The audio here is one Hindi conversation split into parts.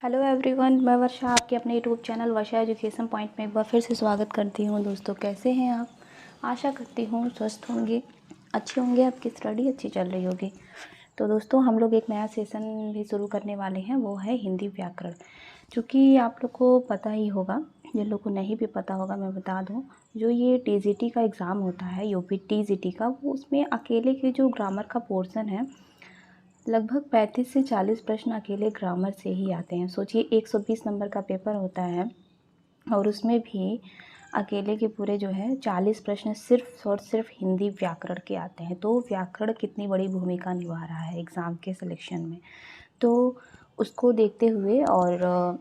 हेलो एवरीवन, मैं वर्षा आपके अपने यूट्यूब चैनल वर्षा एजुकेशन पॉइंट में एक बार फिर से स्वागत करती हूँ। दोस्तों, कैसे हैं आप? आशा करती हूँ स्वस्थ होंगे, अच्छे होंगे, आपकी स्टडी अच्छी चल रही होगी। तो दोस्तों, हम लोग एक नया सेशन भी शुरू करने वाले हैं, वो है हिंदी व्याकरण। क्योंकि आप लोग को पता ही होगा, जिन लोग को नहीं भी पता होगा मैं बता दूँ, जो ये टीजीटी का एग्ज़ाम होता है, यूपी टीजीटी का, वो उसमें अकेले के जो ग्रामर का पोर्शन है, लगभग 35 से 40 प्रश्न अकेले ग्रामर से ही आते हैं। सोचिए 120 नंबर का पेपर होता है और उसमें भी अकेले के पूरे जो है 40 प्रश्न सिर्फ और सिर्फ हिंदी व्याकरण के आते हैं। तो व्याकरण कितनी बड़ी भूमिका निभा रहा है एग्ज़ाम के सिलेक्शन में, तो उसको देखते हुए और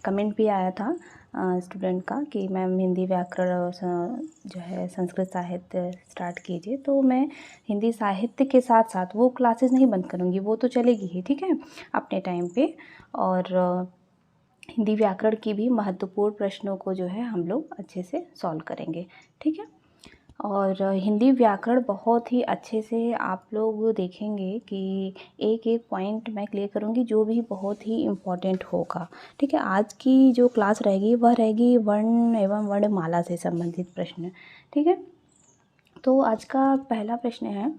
कमेंट भी आया था स्टूडेंट का कि मैम हिंदी व्याकरण जो है संस्कृत साहित्य स्टार्ट कीजिए। तो मैं हिंदी साहित्य के साथ साथ वो क्लासेस नहीं बंद करूँगी, वो तो चलेगी ही, ठीक है, अपने टाइम पे। और हिंदी व्याकरण की भी महत्वपूर्ण प्रश्नों को जो है हम लोग अच्छे से सॉल्व करेंगे, ठीक है। और हिंदी व्याकरण बहुत ही अच्छे से आप लोग देखेंगे कि एक एक पॉइंट मैं क्लियर करूँगी जो भी बहुत ही इम्पोर्टेंट होगा, ठीक है। आज की जो क्लास रहेगी वह रहेगी वर्ण एवं वर्णमाला से संबंधित प्रश्न, ठीक है। तो आज का पहला प्रश्न है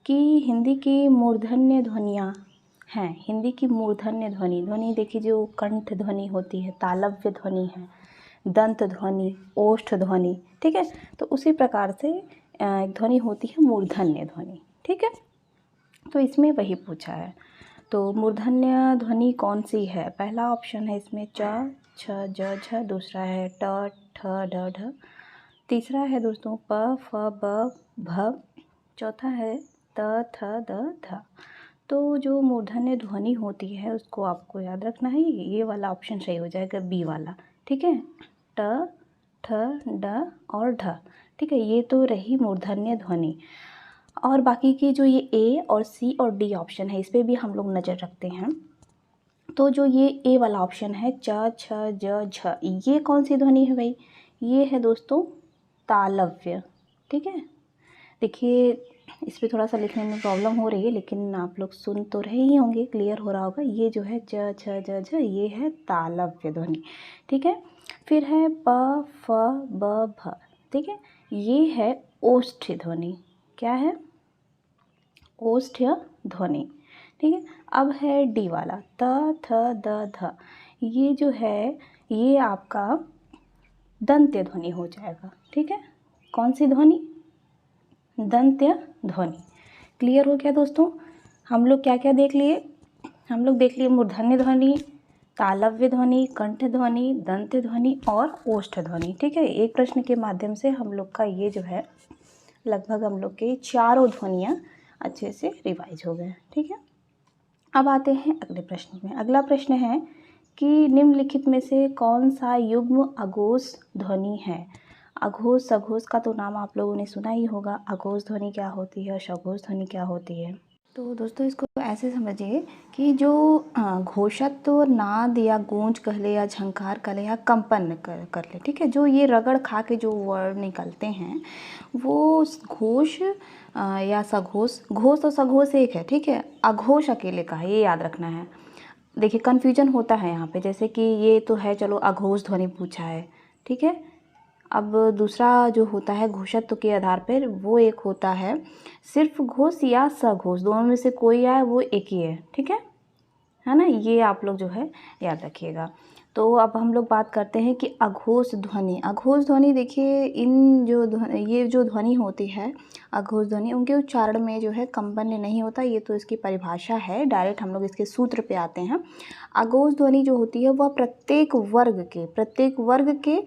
कि हिंदी की मूर्धन्य ध्वनियाँ हैं। हिंदी की मूर्धन्य ध्वनि देखिए, जो कंठ ध्वनि होती है, तालव्य ध्वनि है, दंत ध्वनि, ओष्ठ ध्वनि, ठीक है। तो उसी प्रकार से एक ध्वनि होती है मूर्धन्य ध्वनि, ठीक है। तो इसमें वही पूछा है। तो मूर्धन्य ध्वनि कौन सी है? पहला ऑप्शन है इसमें च, छ, ज, झ। दूसरा है ट, ठ, ड, ढ। तीसरा है दोस्तों प, फ, ब, भ। चौथा है त, थ, द, ध। तो जो मूर्धन्य ध्वनि होती है उसको आपको याद रखना है, ये वाला ऑप्शन सही हो जाएगा, बी वाला, ठीक है। ट, ठ, ड और ढ, ठीक है। ये तो रही मूर्धन्य ध्वनि। और बाकी की जो ये ए और सी और डी ऑप्शन है, इस पर भी हम लोग नज़र रखते हैं। तो जो ये ए वाला ऑप्शन है च, छ, ज, झ, ये कौन सी ध्वनि है भाई? ये है दोस्तों तालव्य, ठीक है। देखिए, इस पर थोड़ा सा लिखने में प्रॉब्लम हो रही है, लेकिन आप लोग सुन तो रहे ही होंगे, क्लियर हो रहा होगा। ये जो है च, छ, ज, झ, ये है तालव्य ध्वनि, ठीक है। फिर है प, फ, ब, भ, ठीक है। ये है ओष्ठ्य ध्वनि। क्या है? ओष्ठ्य ध्वनि, ठीक है। अब है डी वाला त, थ, द, ध। ये जो है ये आपका दंत्य ध्वनि हो जाएगा, ठीक है। कौन सी ध्वनि? दंत्य ध्वनि। क्लियर हो गया दोस्तों? हम लोग क्या क्या देख लिए? हम लोग देख लिए मूर्धन्य ध्वनि, तालव्य ध्वनि, कंठ ध्वनि, दंत्य ध्वनि और ओष्ठ ध्वनि, ठीक है। एक प्रश्न के माध्यम से हम लोग का ये जो है लगभग हम लोग के चारों ध्वनियाँ अच्छे से रिवाइज हो गए, ठीक है। अब आते हैं अगले प्रश्न में। अगला प्रश्न है कि निम्नलिखित में से कौन सा युग्म अघोष ध्वनि है? अघोष सघोष का तो नाम आप लोगों ने सुना ही होगा। अघोष ध्वनि क्या होती है, सघोष ध्वनि क्या होती है? तो दोस्तों, इसको ऐसे समझिए कि जो घोषत्व नाद या गूंज कह ले या झंकार कह ले या कंपन कर ले, ठीक है, जो ये रगड़ खा के जो वर्ड निकलते हैं वो घोष या सघोष। घोष और सघोष एक है, ठीक है। अघोष अकेले का है, ये याद रखना है। देखिए कन्फ्यूजन होता है यहाँ पे, जैसे कि ये तो है, चलो अघोष ध्वनि पूछा है, ठीक है। अब दूसरा जो होता है घोषत्व के आधार पर, वो एक होता है सिर्फ घोष या सघोष, दोनों में से कोई आए वो एक ही है, ठीक है ना। ये आप लोग जो है याद रखिएगा। तो अब हम लोग बात करते हैं कि अघोष ध्वनि। अघोष ध्वनि देखिए, इन जो ये जो ध्वनि होती है अघोष ध्वनि, उनके उच्चारण में जो है कंपन नहीं होता। ये तो इसकी परिभाषा है, डायरेक्ट हम लोग इसके सूत्र पे आते हैं। अघोष ध्वनि जो होती है वह प्रत्येक वर्ग के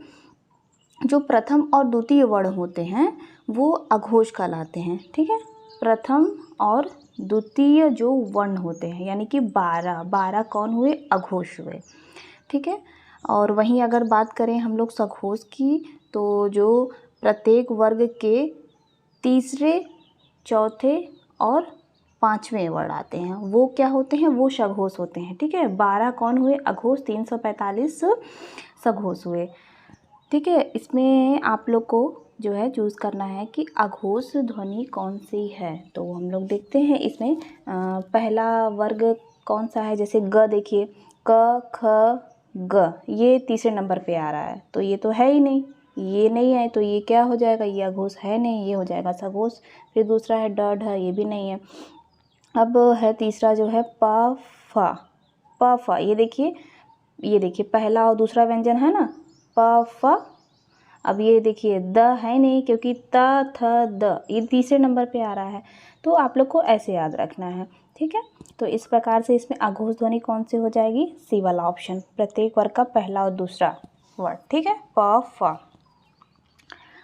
जो प्रथम और द्वितीय वर्ण होते हैं वो अघोष कहलाते हैं, ठीक है। प्रथम और द्वितीय जो वर्ण होते हैं, यानी कि 12 कौन हुए? अघोष हुए, ठीक है। और वहीं अगर बात करें हम लोग सघोष की, तो जो प्रत्येक वर्ग के तीसरे, चौथे और पाँचवें वर्ण आते हैं वो क्या होते हैं? वो सघोष होते हैं, ठीक है। 12 कौन हुए? अघोष। 345 सघोष हुए, ठीक है। इसमें आप लोग को जो है चूज़ करना है कि अघोष ध्वनि कौन सी है। तो हम लोग देखते हैं इसमें पहला वर्ग कौन सा है। जैसे ग देखिए, क ख ग, ये तीसरे नंबर पे आ रहा है, तो ये तो है ही नहीं, ये नहीं है, तो ये क्या हो जाएगा, ये अघोष है नहीं, ये हो जाएगा सघोष। फिर दूसरा है ड ढ, ये भी नहीं है। अब है तीसरा जो है प फ, प फ, ये देखिए पहला और दूसरा व्यंजन है ना, प फ। अब ये देखिए द है नहीं, क्योंकि त थ द, ये तीसरे नंबर पे आ रहा है, तो आप लोग को ऐसे याद रखना है, ठीक है। तो इस प्रकार से इसमें अघोष ध्वनि कौन सी हो जाएगी, सी वाला ऑप्शन, प्रत्येक वर्ग का पहला और दूसरा वर्ड, ठीक है, प फ।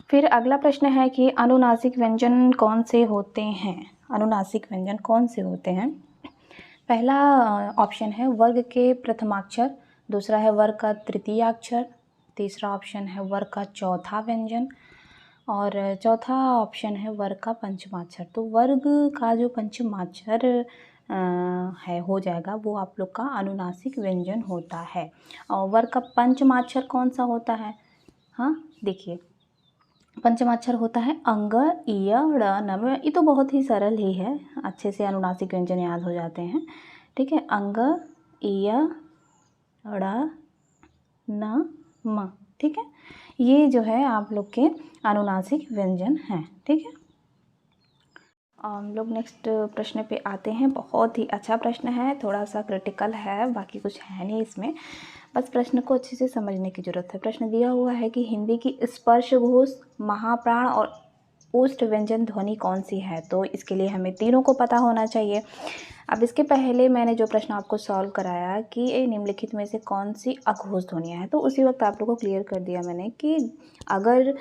फिर अगला प्रश्न है कि अनुनासिक व्यंजन कौन से होते हैं, अनुनासिक व्यंजन कौन से होते हैं। पहला ऑप्शन है वर्ग के प्रथमाक्षर, दूसरा है वर्ग का तृतीयाक्षर, तीसरा ऑप्शन है वर्ग का चौथा व्यंजन, और चौथा ऑप्शन है वर्ग का पंचमाक्षर। तो वर्ग का जो पंचमाक्षर है हो जाएगा, वो आप लोग का अनुनासिक व्यंजन होता है। और वर्ग का पंचमाक्षर कौन सा होता है, हाँ देखिए पंचमाक्षर होता है अंग, इय, ड़, नम। ये तो बहुत ही सरल ही है, अच्छे से अनुनासिक व्यंजन याद हो जाते हैं, ठीक है। अंग, इय, ड़, न, म, ठीक है। ये जो है आप लोग के अनुनासिक व्यंजन हैं, ठीक है। हम लोग नेक्स्ट प्रश्न पे आते हैं। बहुत ही अच्छा प्रश्न है, थोड़ा सा क्रिटिकल है, बाकी कुछ है नहीं इसमें, बस प्रश्न को अच्छे से समझने की ज़रूरत है। प्रश्न दिया हुआ है कि हिंदी की स्पर्श घोष, महाप्राण और ओष्ठ व्यंजन ध्वनि कौन सी है। तो इसके लिए हमें तीनों को पता होना चाहिए। अब इसके पहले मैंने जो प्रश्न आपको सॉल्व कराया कि ये निम्नलिखित में से कौन सी अघोष ध्वनियाँ हैं, तो उसी वक्त आप लोगों को क्लियर कर दिया मैंने कि अगर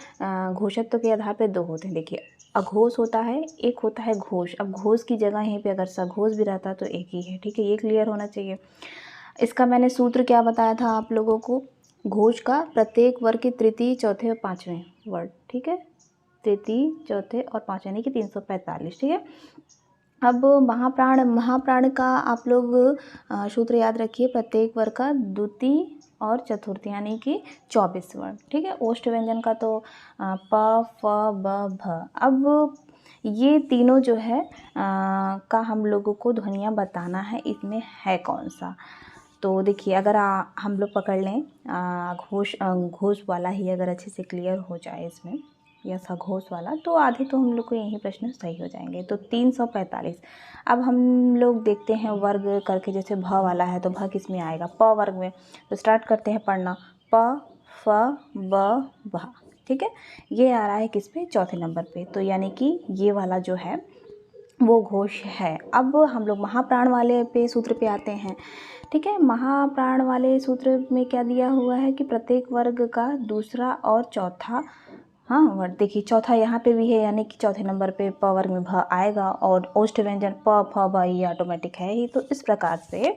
घोषत्व के आधार पर दो होते हैं। देखिए अघोष होता है, एक होता है घोष। अब घोष की जगह यहीं पे अगर सघोष भी रहता तो एक ही है, ठीक है, ये क्लियर होना चाहिए। इसका मैंने सूत्र क्या बताया था आप लोगों को, घोष का प्रत्येक वर्ग के तृतीय, चौथे और पाँचवें वर्ड, ठीक है, तृतीय, चौथे और पाँचवें, यानी कि 345, ठीक है। अब महाप्राण का आप लोग सूत्र याद रखिए, प्रत्येक वर्ग का द्वितीय और चतुर्थ, यानी कि 24 वर्ड, ठीक है। ओष्ठ व्यंजन का तो प, फ, ब, भ। अब ये तीनों जो है का हम लोगों को ध्वनियाँ बताना है, इसमें है कौन सा। तो देखिए अगर हम लोग पकड़ लें घोष वाला ही अगर अच्छे से क्लियर हो जाए इसमें, या सघोष वाला, तो आधे तो हम लोग को यही प्रश्न सही हो जाएंगे। तो 345। अब हम लोग देखते हैं वर्ग करके, जैसे भ वाला है तो भ किस में आएगा, प वर्ग में। तो स्टार्ट करते हैं पढ़ना, प, फ, ब, भ, ठीक है। ये आ रहा है किस पे, चौथे नंबर पे, तो यानी कि ये वाला जो है वो घोष है। अब हम लोग महाप्राण वाले पे सूत्र पे आते हैं, ठीक है। महाप्राण वाले सूत्र में क्या दिया हुआ है कि प्रत्येक वर्ग का दूसरा और चौथा, हाँ वर्ड देखिए चौथा यहाँ पे भी है, यानी कि चौथे नंबर पे प वर्ग में भ आएगा, और ओष्ठ व्यंजन प, फ, ब ये ऑटोमेटिक है ही। तो इस प्रकार से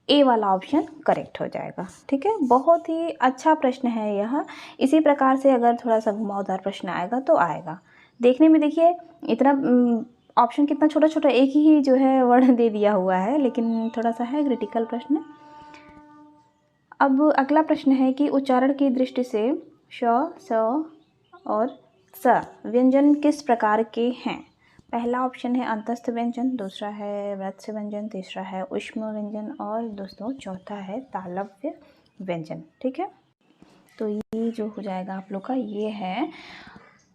ए वाला ऑप्शन करेक्ट हो जाएगा, ठीक है। बहुत ही अच्छा प्रश्न है यह। इसी प्रकार से अगर थोड़ा सा घुमावदार प्रश्न आएगा तो आएगा। देखने में देखिए इतना ऑप्शन कितना छोटा छोटा, एक ही जो है वर्ड दे दिया हुआ है, लेकिन थोड़ा सा है क्रिटिकल प्रश्न। अब अगला प्रश्न है कि उच्चारण की दृष्टि से श, स और स व्यंजन किस प्रकार के हैं। पहला ऑप्शन है अंतस्थ व्यंजन, दूसरा है वत्स्य व्यंजन, तीसरा है ऊष्म व्यंजन, और दोस्तों चौथा है तालव्य व्यंजन, ठीक है। तो ये जो हो जाएगा आप लोग का, ये है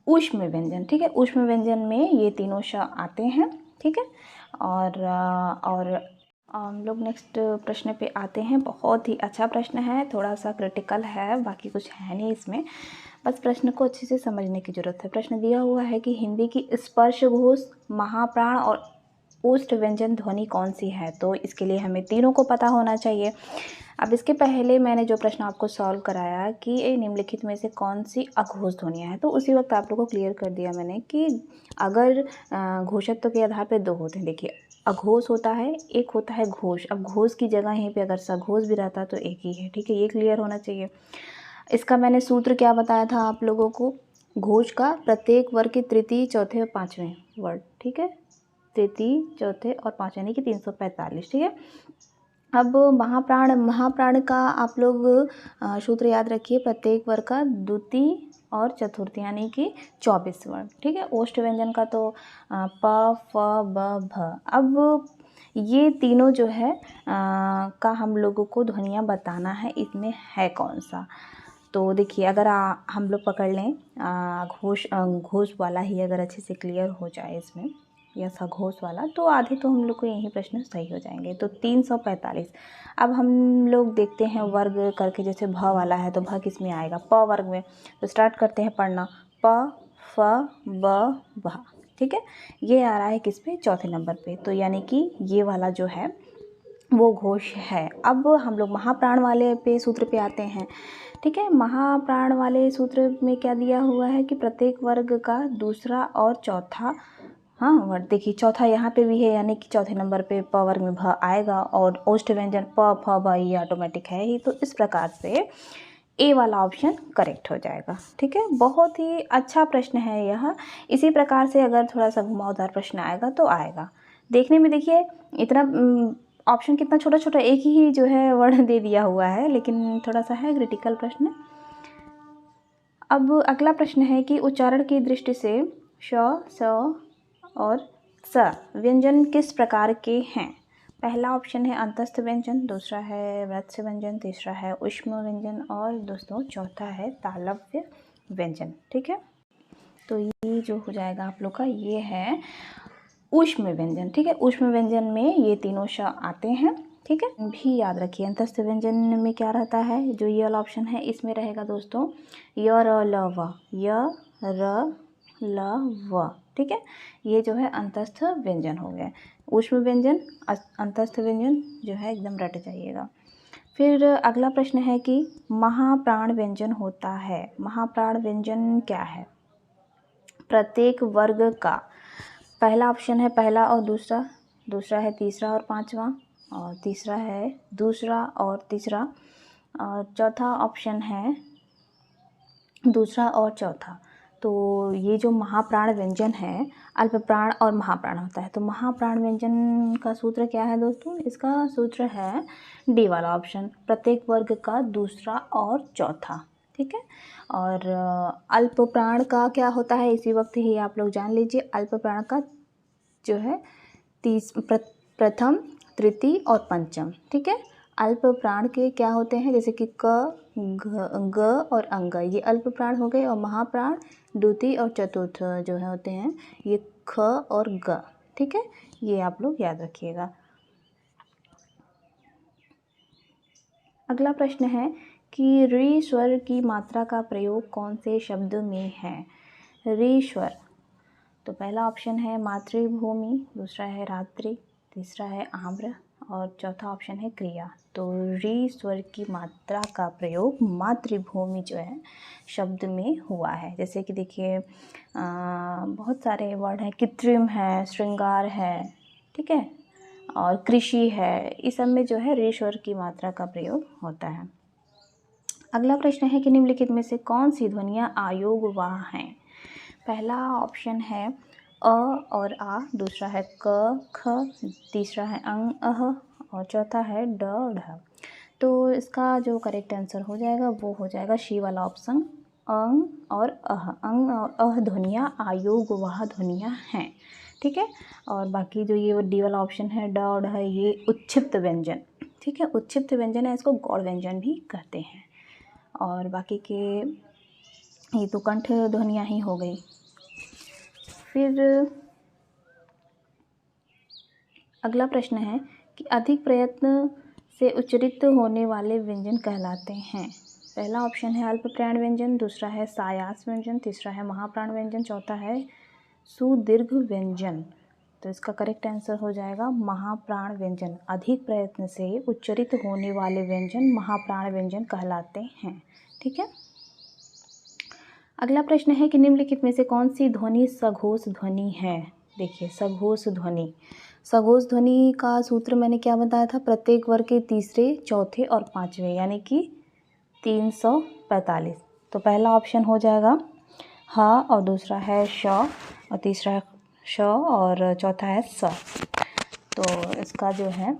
ऊष्म व्यंजन, ठीक है। ऊष्म व्यंजन में ये तीनों श आते हैं, ठीक है। और हम लोग नेक्स्ट प्रश्न पे आते हैं। बहुत ही अच्छा प्रश्न है, थोड़ा सा क्रिटिकल है, बाकी कुछ है नहीं इसमें, बस प्रश्न को अच्छे से समझने की ज़रूरत है। प्रश्न दिया हुआ है कि हिंदी की स्पर्श घोष, महाप्राण और ओष्ठ व्यंजन ध्वनि कौन सी है। तो इसके लिए हमें तीनों को पता होना चाहिए। अब इसके पहले मैंने जो प्रश्न आपको सॉल्व कराया कि ये निम्नलिखित में से कौन सी अघोष ध्वनियाँ हैं, तो उसी वक्त आप लोगों को क्लियर कर दिया मैंने कि अगर घोषत्व के आधार पर दो होते हैं। देखिए अघोष होता है, एक होता है घोष। अब घोष की जगह यहीं पे अगर सघोष भी रहता तो एक ही है, ठीक है, ये क्लियर होना चाहिए। इसका मैंने सूत्र क्या बताया था आप लोगों को, घोष का प्रत्येक वर्ग के तृतीय, चौथे और पाँचवें वर्ड, ठीक है, तृतीय, चौथे और पाँचवें, यानी कि 345, ठीक है। अब महाप्राण का आप लोग सूत्र याद रखिए, प्रत्येक वर्ग का द्वितीय और चतुर्थ, यानी कि 24 वर्ड, ठीक है। ओष्ठ व्यंजन का तो प, फ, ब, भ। अब ये तीनों जो है का हम लोगों को ध्वनियाँ बताना है, इसमें है कौन सा। तो देखिए अगर हम लोग पकड़ लें घोष वाला ही अगर अच्छे से क्लियर हो जाए इसमें, या सघोष वाला, तो आधे तो हम लोग को यही प्रश्न सही हो जाएंगे। तो 345। अब हम लोग देखते हैं वर्ग करके, जैसे भ वाला है तो भ किस में आएगा, प वर्ग में। तो स्टार्ट करते हैं पढ़ना, प फ ब भ, ठीक है। ये आ रहा है किस पे, चौथे नंबर पे। तो यानी कि ये वाला जो है वो घोष है। अब हम लोग महाप्राण वाले पे सूत्र पे आते हैं, ठीक है। महाप्राण वाले सूत्र में क्या दिया हुआ है कि प्रत्येक वर्ग का दूसरा और चौथा, हाँ वर्ड देखिए चौथा यहाँ पे भी है, यानी कि चौथे नंबर पे प वर्ग में भ आएगा, और ओष्ठ व्यंजन प फ ब ये ऑटोमेटिक है ही। तो इस प्रकार से ए वाला ऑप्शन करेक्ट हो जाएगा, ठीक है। बहुत ही अच्छा प्रश्न है यह। इसी प्रकार से अगर थोड़ा सा घुमावदार प्रश्न आएगा तो आएगा। देखने में देखिए इतना ऑप्शन कितना छोटा छोटा, एक ही जो है वर्ड दे दिया हुआ है, लेकिन थोड़ा सा है क्रिटिकल प्रश्न। अब अगला प्रश्न है कि उच्चारण की दृष्टि से श, स और स व्यंजन किस प्रकार के हैं। पहला ऑप्शन है अंतस्थ व्यंजन, दूसरा है वत्स्य व्यंजन, तीसरा है ऊष्म व्यंजन, और दोस्तों चौथा है तालव्य व्यंजन, ठीक है। तो ये जो हो जाएगा आप लोग का, ये है ऊष्म व्यंजन, ठीक है। ऊष्म व्यंजन में ये तीनों श आते हैं, ठीक है। भी याद रखिए अंतस्थ व्यंजन में क्या रहता है, जो ये वाला ऑप्शन है इसमें रहेगा दोस्तों य र ल व, य र ल व, ठीक है। ये जो है अंतस्थ व्यंजन हो गया। ऊष्म व्यंजन, अंतस्थ व्यंजन जो है एकदम रट जाइएगा। फिर अगला प्रश्न है कि महाप्राण व्यंजन होता है। महाप्राण व्यंजन क्या है, प्रत्येक वर्ग का। पहला ऑप्शन है पहला और दूसरा, दूसरा है तीसरा और पांचवा, और तीसरा है दूसरा और तीसरा, और चौथा ऑप्शन है दूसरा और चौथा। तो ये जो महाप्राण व्यंजन है, अल्पप्राण और महाप्राण होता है। तो महाप्राण व्यंजन का सूत्र क्या है दोस्तों, इसका सूत्र है डी वाला ऑप्शन, प्रत्येक वर्ग का दूसरा और चौथा, ठीक है। और अल्पप्राण का क्या होता है, इसी वक्त ही आप लोग जान लीजिए। अल्पप्राण का जो है प्रथम, तृतीय और पंचम, ठीक है। अल्प प्राण के क्या होते हैं, जैसे कि क, ग और अंग, ये अल्प प्राण हो गए। और महाप्राण द्वितीय और चतुर्थ जो है होते हैं ये ख और ग, ठीक है। ये आप लोग याद रखिएगा। अगला प्रश्न है कि ऋ स्वर की मात्रा का प्रयोग कौन से शब्द में है। ऋ स्वर, तो पहला ऑप्शन है मातृभूमि, दूसरा है रात्रि, तीसरा है आम्र, और चौथा ऑप्शन है क्रिया। तो ऋ स्वर की मात्रा का प्रयोग मातृभूमि जो है शब्द में हुआ है। जैसे कि देखिए बहुत सारे वर्ड हैं, कृत्रिम है, श्रृंगार है, ठीक है, और कृषि है, इस सब में जो है ऋ स्वर की मात्रा का प्रयोग होता है। अगला प्रश्न है कि निम्नलिखित में से कौन सी ध्वनियाँ आयोगवाह हैं। पहला ऑप्शन है अ और आ, दूसरा है क ख, तीसरा है अंग अह, और चौथा है ड ढ। तो इसका जो करेक्ट आंसर हो जाएगा वो हो जाएगा शी वाला ऑप्शन, अंग और अह। अंग और अह ध्वनियाँ आयोगवाह ध्वनियाँ हैं, ठीक है। और बाकी जो ये डी वाला ऑप्शन है ड और ढ, ये उच्छिप्त व्यंजन, ठीक है। उच्छिप्त व्यंजन है, इसको गौड़ व्यंजन भी कहते हैं। और बाकी के ये तो कंठ ध्वनियाँ ही हो गई। फिर अगला प्रश्न है कि अधिक प्रयत्न से उच्चरित होने वाले व्यंजन कहलाते हैं। पहला ऑप्शन है अल्प प्राण व्यंजन, दूसरा है सायास व्यंजन, तीसरा है महाप्राण व्यंजन, चौथा है सुदीर्घ व्यंजन। तो इसका करेक्ट आंसर हो जाएगा महाप्राण व्यंजन। अधिक प्रयत्न से उच्चरित होने वाले व्यंजन महाप्राण व्यंजन कहलाते हैं, ठीक है। अगला प्रश्न है कि निम्नलिखित में से कौन सी ध्वनि सघोष ध्वनि है। देखिए सघोष ध्वनि, सघोष ध्वनि का सूत्र मैंने क्या बताया था, प्रत्येक वर्ग के तीसरे, चौथे और पांचवे, यानी कि 345। तो पहला ऑप्शन हो जाएगा ह, और दूसरा है श, और तीसरा है श, और चौथा है स। तो इसका जो है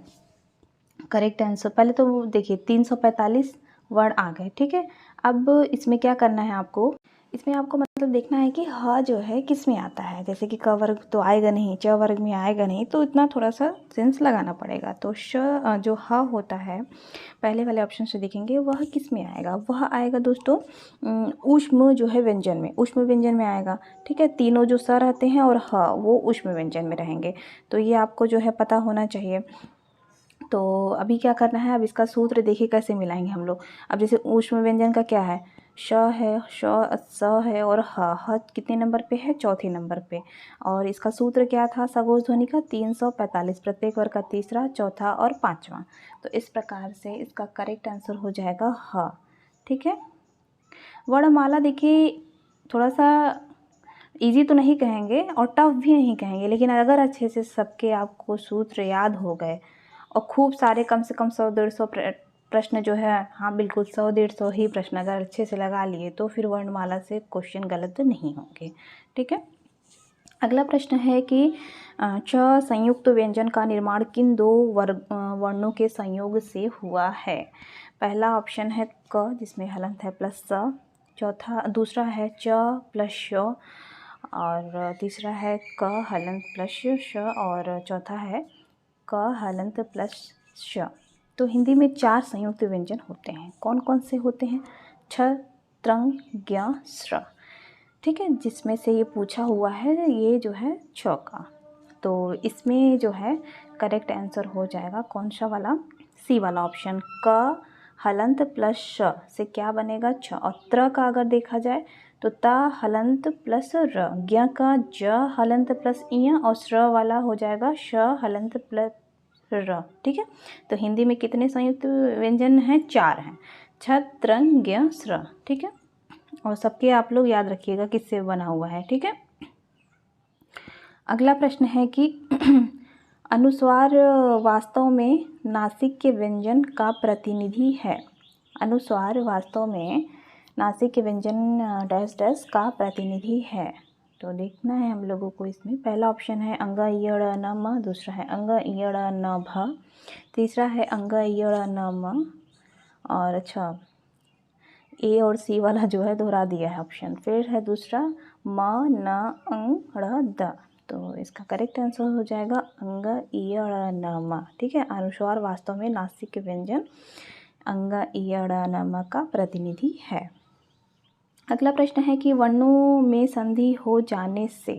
करेक्ट आंसर, पहले तो देखिए 345 वर्ड आ गए, ठीक है। अब इसमें क्या करना है आपको, इसमें आपको मतलब देखना है कि ह जो है किस में आता है, जैसे कि क वर्ग तो आएगा नहीं, च वर्ग में आएगा नहीं, तो इतना थोड़ा सा सेंस लगाना पड़ेगा। तो जो ह होता है पहले वाले ऑप्शन से देखेंगे वह किस में आएगा, वह आएगा दोस्तों ऊष्म जो है व्यंजन में, ऊष्म व्यंजन में आएगा। ठीक है, तीनों जो स रहते हैं और ह वो ऊष्म व्यंजन में रहेंगे। तो ये आपको जो है पता होना चाहिए। तो अभी क्या करना है, अब इसका सूत्र देखिए कैसे मिलाएंगे हम लोग। अब जैसे ऊष्म व्यंजन का क्या है, श है, स है और ह कितने नंबर पे है, चौथे नंबर पे। और इसका सूत्र क्या था सगोज ध्वनि का, 345, प्रत्येक वर्ग का तीसरा, चौथा और पांचवा। तो इस प्रकार से इसका करेक्ट आंसर हो जाएगा ह। ठीक है, वर्णमाला देखिए थोड़ा सा इजी तो नहीं कहेंगे और टफ भी नहीं कहेंगे, लेकिन अगर अच्छे से सबके आपको सूत्र याद हो गए और खूब सारे कम से कम 100-150 प्रश्न जो है, हाँ बिल्कुल 100-150 ही प्रश्न अगर अच्छे से लगा लिए तो फिर वर्णमाला से क्वेश्चन गलत नहीं होंगे। ठीक है, अगला प्रश्न है कि च संयुक्त व्यंजन का निर्माण किन दो वर्णों के संयोग से हुआ है। पहला ऑप्शन है क जिसमें हलंत है प्लस स, दूसरा है च प्लस श, और तीसरा है क हलंत प्लस श, और चौथा है क हलंत प्लस श। तो हिंदी में 4 संयुक्त व्यंजन होते हैं, कौन कौन से होते हैं, छ, त्रंग, ज्ञ, स्र। ठीक है, जिसमें से ये पूछा हुआ है ये जो है छ का। तो इसमें जो है करेक्ट आंसर हो जाएगा कौन सा वाला, सी वाला ऑप्शन, क हलंत प्लस श से क्या बनेगा, छ। और त्र का अगर देखा जाए तो ता हलंत प्लस र, ज्ञ का ज हलंत प्लस इय, और स्र वाला हो जाएगा श हलंत प्लस र। ठीक है, तो हिंदी में कितने संयुक्त व्यंजन हैं, 4 हैं, छ, त्रंग, ज्ञ, स्र। ठीक है, और सबके आप लोग याद रखिएगा किससे बना हुआ है। ठीक है, अगला प्रश्न है कि अनुस्वार वास्तव में नासिक के व्यंजन का प्रतिनिधि है। अनुस्वार वास्तव में नासिक के व्यंजन डैश डैश का प्रतिनिधि है। तो देखना है हम लोगों को इसमें, पहला ऑप्शन है अंग इयड़ न म, दूसरा है अंग इयड़ न भ, तीसरा है अंग इयड़ न म, और अच्छा ए और सी वाला जो है दोहरा दिया है ऑप्शन। फिर है दूसरा म न अंग ड़ द। तो इसका करेक्ट आंसर हो जाएगा अंग इयड़ न म। ठीक है, अनुस्वार वास्तव में नासिक के व्यंजन अंग इयड़ न म का प्रतिनिधि है। अगला प्रश्न है कि वर्णों में संधि हो जाने से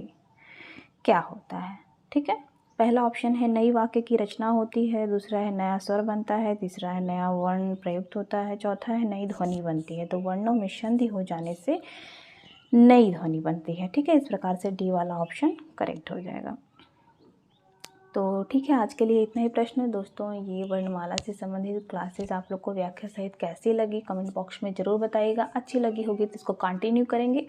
क्या होता है। ठीक है, पहला ऑप्शन है नई वाक्य की रचना होती है, दूसरा है नया स्वर बनता है, तीसरा है नया वर्ण प्रयुक्त होता है, चौथा है नई ध्वनि बनती है। तो वर्णों में संधि हो जाने से नई ध्वनि बनती है। ठीक है, इस प्रकार से डी वाला ऑप्शन करेक्ट हो जाएगा। तो ठीक है, आज के लिए इतना ही प्रश्न है दोस्तों। ये वर्णमाला से संबंधित क्लासेस आप लोग को व्याख्या सहित कैसी लगी कमेंट बॉक्स में ज़रूर बताइएगा। अच्छी लगी होगी तो इसको कंटिन्यू करेंगे।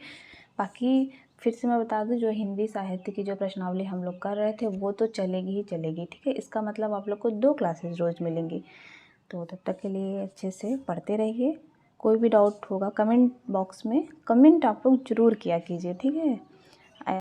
बाकी फिर से मैं बता दूं, जो हिंदी साहित्य की जो प्रश्नावली हम लोग कर रहे थे वो तो चलेगी ही चलेगी। ठीक है, इसका मतलब आप लोग को 2 क्लासेस रोज़ मिलेंगी। तो तब तक के लिए अच्छे से पढ़ते रहिए। कोई भी डाउट होगा कमेंट बॉक्स में कमेंट आप लोग ज़रूर किया कीजिए। ठीक है।